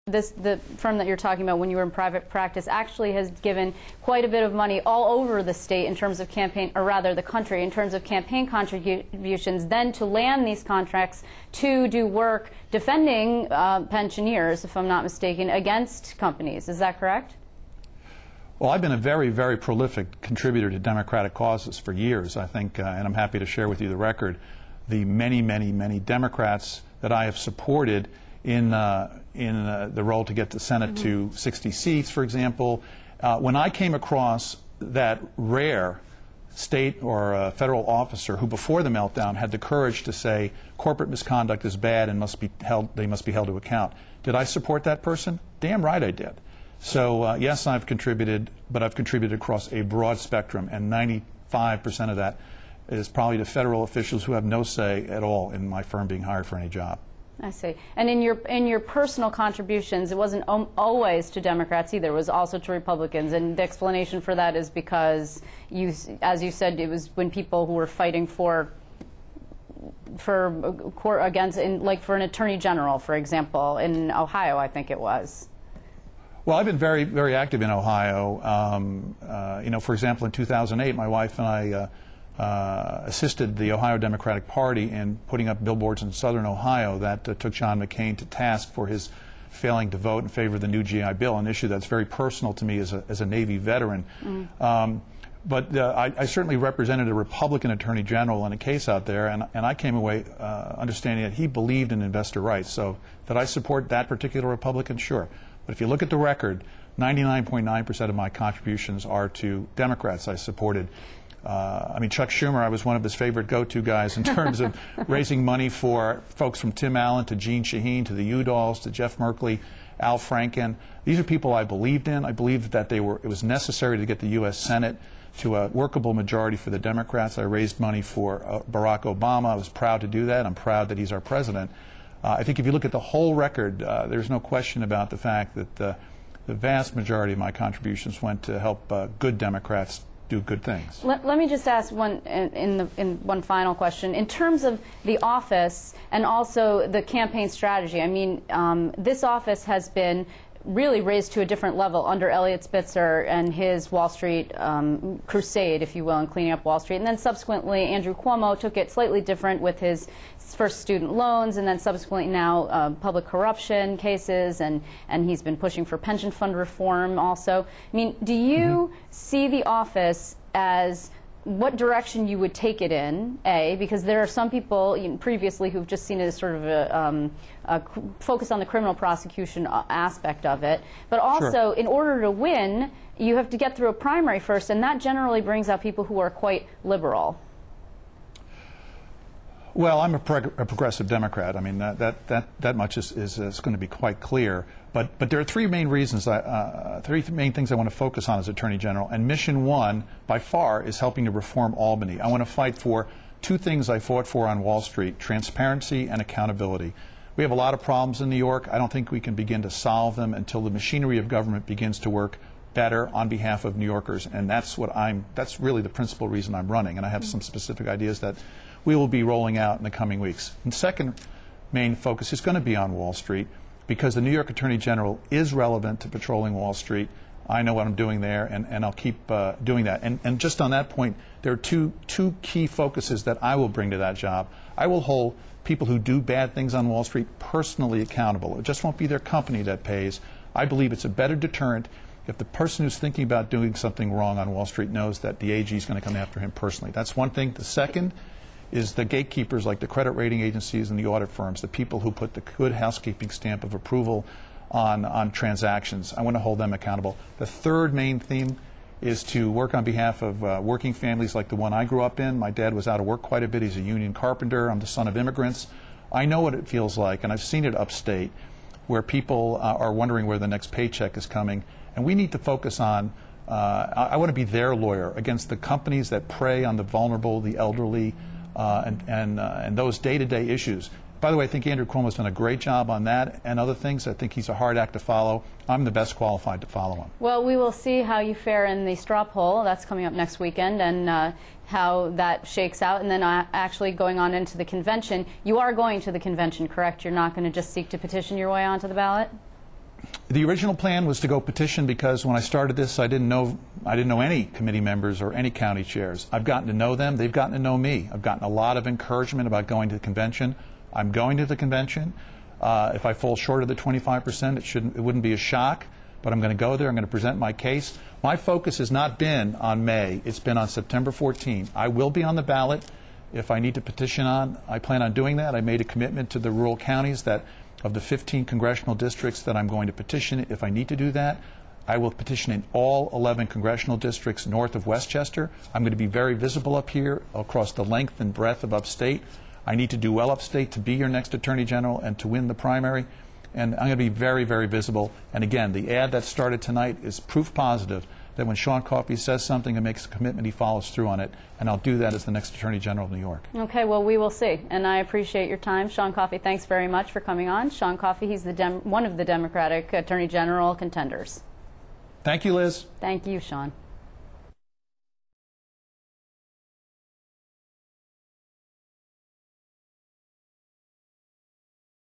The firm that you're talking about when you were in private practice actually has given quite a bit of money all over the state in terms of campaign, or rather the country, in terms of campaign contributions, then to land these contracts to do work defending pensioners, if I'm not mistaken, against companies. Is that correct? Well, I've been a very, very prolific contributor to Democratic causes for years, I think, and I'm happy to share with you the record, the many, many, many Democrats that I have supported in the role to get the Senate to 60 seats, for example. When I came across that rare state or federal officer who, before the meltdown, had the courage to say corporate misconduct is bad and they must be held to account, did I support that person? Damn right I did. So yes, I've contributed, but I've contributed across a broad spectrum, and 95% of that is probably to federal officials who have no say at all in my firm being hired for any job. I see. And in your personal contributions, it wasn't always to Democrats either. It was also to Republicans. And the explanation for that is because, as you said, it was when people who were fighting for against, like for an attorney general, for example, in Ohio, I think it was. Well, I've been very, very active in Ohio. You know, for example, in 2008, my wife and I assisted the Ohio Democratic Party in putting up billboards in southern Ohio that took John McCain to task for his failing to vote in favor of the new GI Bill, an issue that's very personal to me as a Navy veteran. But I certainly represented a Republican Attorney General in a case out there, and I came away understanding that he believed in investor rights. So did I support that particular Republican? Sure. But if you look at the record, 99.9% of my contributions are to Democrats I supported. I mean, Chuck Schumer, I was one of his favorite go-to guys in terms of raising money for folks from Tim Allen to Gene Shaheen to the Udalls to Jeff Merkley, Al Franken. These are people I believed in. I believed that it was necessary to get the U.S. Senate to a workable majority for the Democrats. I raised money for Barack Obama. I was proud to do that. I'm proud that he's our president. I think if you look at the whole record, there's no question about the fact that the vast majority of my contributions went to help good Democrats do good things. Let me just ask one one final question. In terms of the office and also the campaign strategy, I mean, this office has been really raised to a different level under Eliot Spitzer and his Wall Street crusade, if you will, in cleaning up Wall Street. And then subsequently, Andrew Cuomo took it slightly different with his first student loans, and then subsequently now public corruption cases, and he's been pushing for pension fund reform also. I mean, do you see the office as what direction you would take it in, A, because there are some people previously who've just seen it as sort of a focus on the criminal prosecution aspect of it, but also Sure. in order to win, you have to get through a primary first, and that generally brings out people who are quite liberal. Well, I'm a progressive Democrat. I mean, that much is going to be quite clear. But there are three main reasons, three main things I want to focus on as Attorney General. And mission one, by far, is helping to reform Albany. I want to fight for two things I fought for on Wall Street: transparency and accountability. We have a lot of problems in New York. I don't think we can begin to solve them until the machinery of government begins to work better on behalf of New Yorkers. And that's really the principal reason I'm running. And I have some specific ideas that we will be rolling out in the coming weeks. And second main focus is going to be on Wall Street, because the New York Attorney General is relevant to patrolling Wall Street. I know what I'm doing there, and I'll keep doing that. And just on that point, there are two key focuses that I will bring to that job. I will hold people who do bad things on Wall Street personally accountable. It just won't be their company that pays. I believe it's a better deterrent if the person who's thinking about doing something wrong on Wall Street knows that the AG is going to come after him personally. That's one thing. The second is the gatekeepers like the credit rating agencies and the audit firms, the people who put the good housekeeping stamp of approval on transactions. I want to hold them accountable. The third main theme is to work on behalf of working families like the one I grew up in. My dad was out of work quite a bit. He's a union carpenter. I'm the son of immigrants. I know what it feels like, and I've seen it upstate, where people are wondering where the next paycheck is coming. And we need to focus on, I want to be their lawyer against the companies that prey on the vulnerable, the elderly, and those day-to-day issues. By the way, I think Andrew Cuomo's done a great job on that and other things. I think he's a hard act to follow. I'm the best qualified to follow him. Well, we will see how you fare in the straw poll. That's coming up next weekend, and how that shakes out. And then actually going on into the convention. You are going to the convention, correct? You're not going to just seek to petition your way onto the ballot? The original plan was to go petition because when I started this, I didn't know any committee members or any county chairs. I've gotten to know them. They've gotten to know me. I've gotten a lot of encouragement about going to the convention. I'm going to the convention. If I fall short of the 25%, it wouldn't be a shock. But I'm going to go there. I'm going to present my case. My focus has not been on May. It's been on September 14. I will be on the ballot if I need to petition on. I plan on doing that. I made a commitment to the rural counties that of the 15 congressional districts that I'm going to petition. If I need to do that, I will petition in all 11 congressional districts north of Westchester. I'm going to be very visible up here across the length and breadth of upstate. I need to do well upstate to be your next Attorney General and to win the primary. And I'm going to be very, very visible. And again, the ad that started tonight is proof positive that when Sean Coffey says something and makes a commitment, he follows through on it. And I'll do that as the next Attorney General of New York. Okay, well, we will see. And I appreciate your time. Sean Coffey, thanks very much for coming on. Sean Coffey, he's one of the Democratic Attorney General contenders. Thank you, Liz. Thank you, Sean.